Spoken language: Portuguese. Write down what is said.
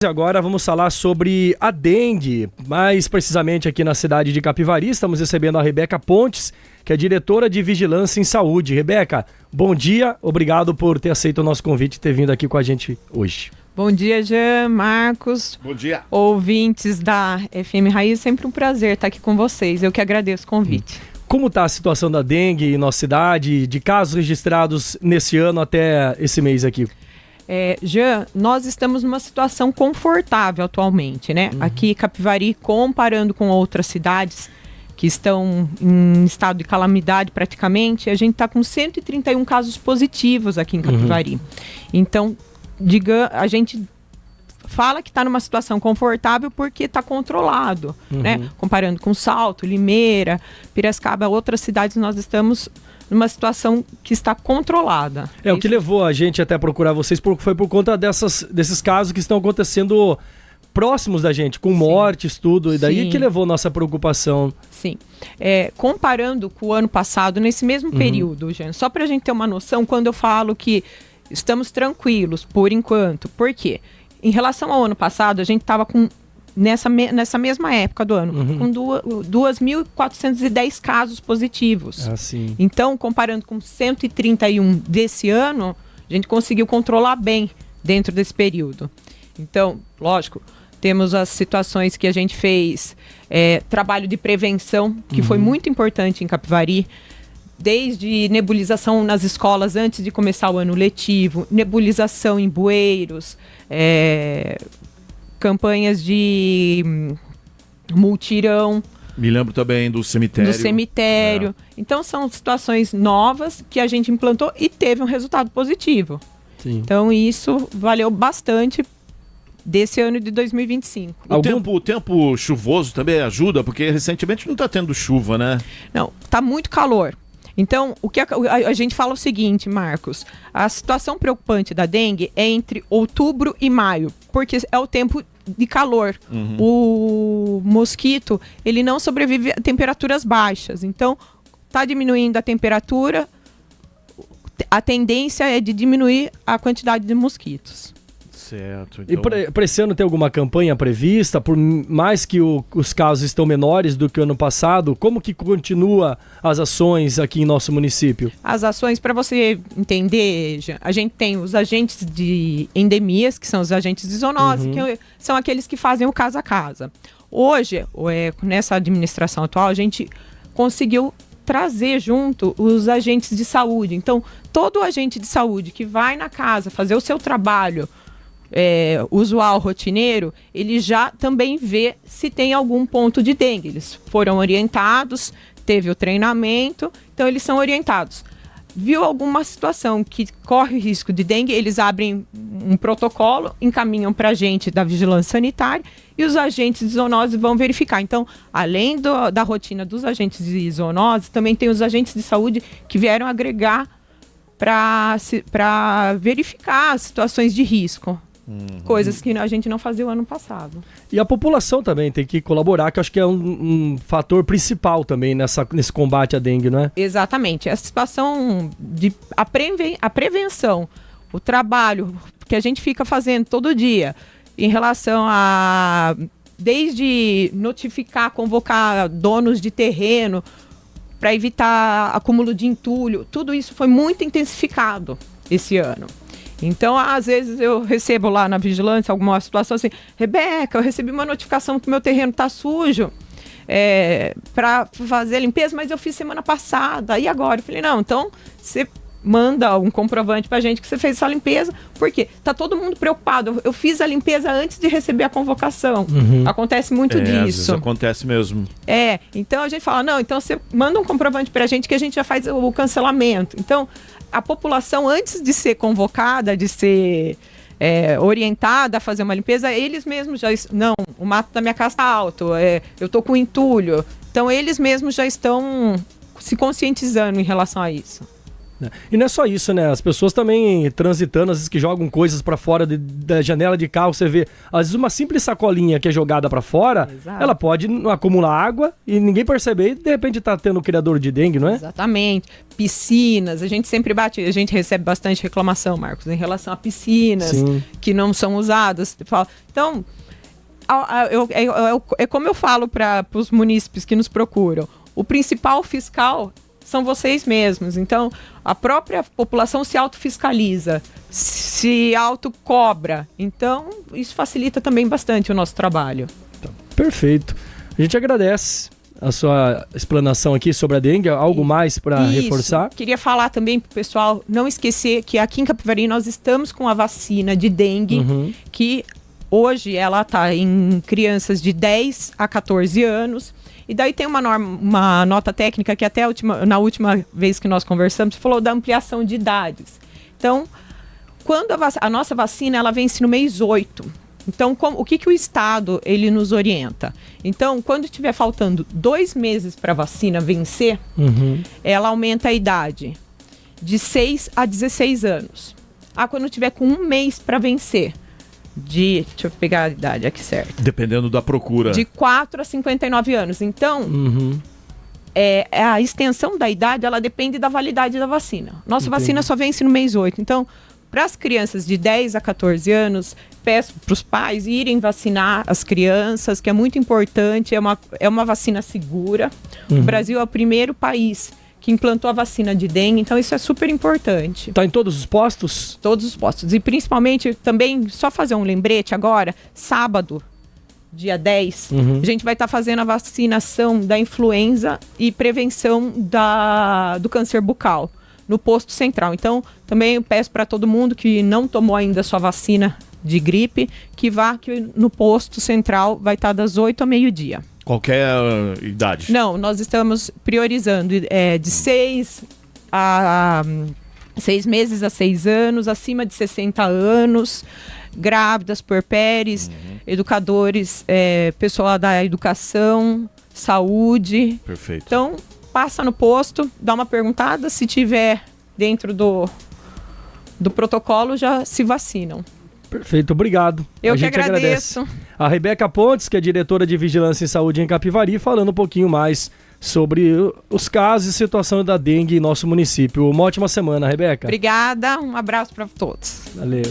Agora vamos falar sobre a dengue, mais precisamente aqui na cidade de Capivari. Estamos recebendo a Rebeca Pontes, que é diretora de Vigilância em Saúde. Rebeca, bom dia, obrigado por ter aceito o nosso convite e ter vindo aqui com a gente hoje. Bom dia, Jean, Marcos. Bom dia. Ouvintes da FM Raiz, sempre um prazer estar aqui com vocês. Eu que agradeço o convite. Como está a situação da dengue em nossa cidade, de casos registrados nesse ano até esse mês aqui? Jean, nós estamos numa situação confortável atualmente, né? Aqui, Capivari, comparando com outras cidades que estão em estado de calamidade praticamente, a gente está com 131 casos positivos aqui em Capivari. Então, a gente fala que está numa situação confortável porque está controlado, né? Comparando com Salto, Limeira, Piracicaba, outras cidades, nós estamos numa situação que está controlada. O que levou a gente até procurar vocês foi por conta desses casos que estão acontecendo próximos da gente, com mortes, tudo, e daí que levou nossa preocupação. Sim. Comparando com o ano passado, nesse mesmo período, Jean, só para a gente ter uma noção, quando eu falo que estamos tranquilos, por enquanto, por quê? Em relação ao ano passado, a gente estava com nessa mesma época do ano, com 2.410 casos positivos. Então, comparando com 131 desse ano, a gente conseguiu controlar bem dentro desse período. Então, lógico, temos as situações que a gente fez, trabalho de prevenção, que foi muito importante em Capivari, desde nebulização nas escolas antes de começar o ano letivo, nebulização em bueiros, campanhas de multirão. Me lembro também do cemitério. Então são situações novas que a gente implantou e teve um resultado positivo. Sim. Então isso valeu bastante desse ano de 2025. O tempo chuvoso também ajuda, porque recentemente não está tendo chuva, né? Não, está muito calor. Então, o que a gente fala é o seguinte, Marcos, a situação preocupante da dengue é entre outubro e maio, porque é o tempo de calor. O mosquito, ele não sobrevive a temperaturas baixas, então está diminuindo a temperatura, a tendência é de diminuir a quantidade de mosquitos. Certo. Então... E para esse ano tem alguma campanha prevista? Por mais que os casos estão menores do que o ano passado, como que continua as ações aqui em nosso município? As ações, para você entender, a gente tem os agentes de endemias, que são os agentes de zoonose, que são aqueles que fazem o casa a casa. Hoje, nessa administração atual, a gente conseguiu trazer junto os agentes de saúde. Então, todo agente de saúde que vai na casa fazer o seu trabalho usual, rotineiro, ele já também vê se tem algum ponto de dengue. Eles foram orientados, teve o treinamento, então eles são orientados. Viu alguma situação que corre risco de dengue, eles abrem um protocolo, encaminham para a gente da vigilância sanitária e os agentes de zoonose vão verificar. Então, além da rotina dos agentes de zoonose, também tem os agentes de saúde que vieram agregar para verificar as situações de risco. Coisas que a gente não fazia o ano passado. E a população também tem que colaborar, que eu acho que é um fator principal também nesse combate à dengue, não é? Exatamente. A situação a prevenção, o trabalho que a gente fica fazendo todo dia em relação a desde notificar, convocar donos de terreno para evitar acúmulo de entulho, tudo isso foi muito intensificado esse ano. Então, às vezes eu recebo lá na vigilância alguma situação assim: Rebeca, eu recebi uma notificação que meu terreno está sujo para fazer a limpeza, mas eu fiz semana passada, e agora? Eu falei, não, então você manda um comprovante para a gente que você fez essa limpeza, porque está todo mundo preocupado. Eu fiz a limpeza antes de receber a convocação. Acontece muito disso. Às vezes acontece mesmo. Então a gente fala, não, então você manda um comprovante para a gente que a gente já faz o cancelamento. Então, a população, antes de ser convocada, de ser orientada a fazer uma limpeza, eles mesmos já... Não, o mato da minha casa está alto, eu estou com entulho. Então, eles mesmos já estão se conscientizando em relação a isso. E não é só isso, né? As pessoas também transitando, às vezes que jogam coisas pra fora da janela de carro, você vê, às vezes uma simples sacolinha que é jogada pra fora, Exato. ela pode acumular água e ninguém perceber e de repente tá tendo criador de dengue, não é? Exatamente. Piscinas, a gente sempre a gente recebe bastante reclamação, Marcos, em relação a piscinas que não são usadas. Então, é como eu falo para os munícipes que nos procuram, o principal fiscal são vocês mesmos. Então, a própria população se autofiscaliza, se autocobra. Então, isso facilita também bastante o nosso trabalho. Então, perfeito. A gente agradece a sua explanação aqui sobre a dengue. Algo mais para reforçar? Queria falar também para o pessoal não esquecer que aqui em Capivari nós estamos com a vacina de dengue, que hoje ela está em crianças de 10 a 14 anos. E daí tem uma nota técnica que até na última vez que nós conversamos, falou da ampliação de idades. Então, quando a nossa vacina, ela vence no mês 8. Então, o que o Estado ele nos orienta? Então, quando estiver faltando 2 meses para a vacina vencer, ela aumenta a idade de 6 a 16 anos. Quando tiver com 1 mês para vencer, deixa eu pegar a idade aqui certo. Dependendo da procura. De 4 a 59 anos. Então, a extensão da idade, ela depende da validade da vacina. Nossa vacina só vence no mês 8. Então, para as crianças de 10 a 14 anos, peço para os pais irem vacinar as crianças, que é muito importante, é uma vacina segura. O Brasil é o primeiro país que implantou a vacina de dengue, então isso é super importante. Está em todos os postos? Todos os postos. E principalmente também, só fazer um lembrete agora, sábado, dia 10, a gente vai estar fazendo a vacinação da influenza e prevenção do câncer bucal no posto central. Então, também eu peço para todo mundo que não tomou ainda a sua vacina de gripe, que no posto central vai estar das 8 ao meio-dia. Qualquer idade? Não, nós estamos priorizando de 6 meses a 6 anos, acima de 60 anos, grávidas, puerpéres, educadores, pessoal da educação, saúde. Perfeito. Então, passa no posto, dá uma perguntada, se tiver dentro do protocolo, já se vacinam. Perfeito, obrigado. Eu que agradeço. A Rebeca Pontes, que é diretora de Vigilância em Saúde em Capivari, falando um pouquinho mais sobre os casos e situação da dengue em nosso município. Uma ótima semana, Rebeca. Obrigada, um abraço para todos. Valeu.